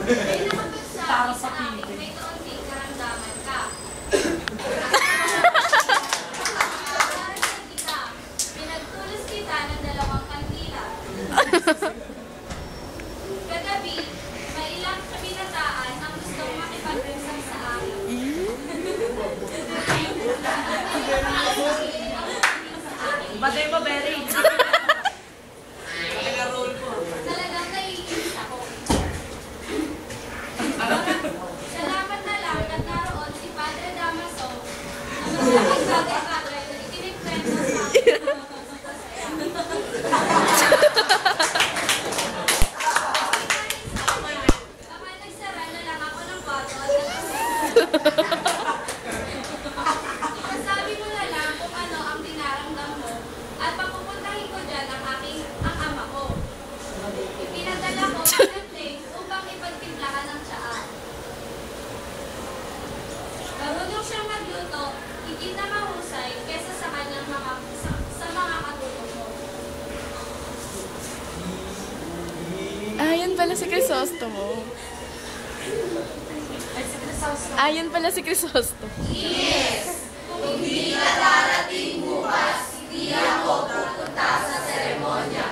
May nakapagsabi sa akin, may kaunting karamdaman ka. Pinagtulos kita ng 2 kandila. Kagabi, may ilang kabinataan ang gustong makipag-usap sa akin. Bagay mo, Berry. Talagang naiinis ako. Salamat na lang at naroon si Padre Damaso ang malaking bagay-bagay na ikinikwento sa akin. Kapag nagsara na lang ako ng bato at sabi mo na lang kung ano ang dinaramdam mo at papupuntahin ko dyan ang ama ko. Ipinadala ko ang place upang ipagtimplahan ng tsaa. Marunong siyang magluto, higit na mahusay kesa sa kanyang mga katulong mo. Yan pala si Crisostomo. Yan pala si Crisostomo. Yes! Kung hindi ka darating bukas, hindi ako pupunta sa seremonya.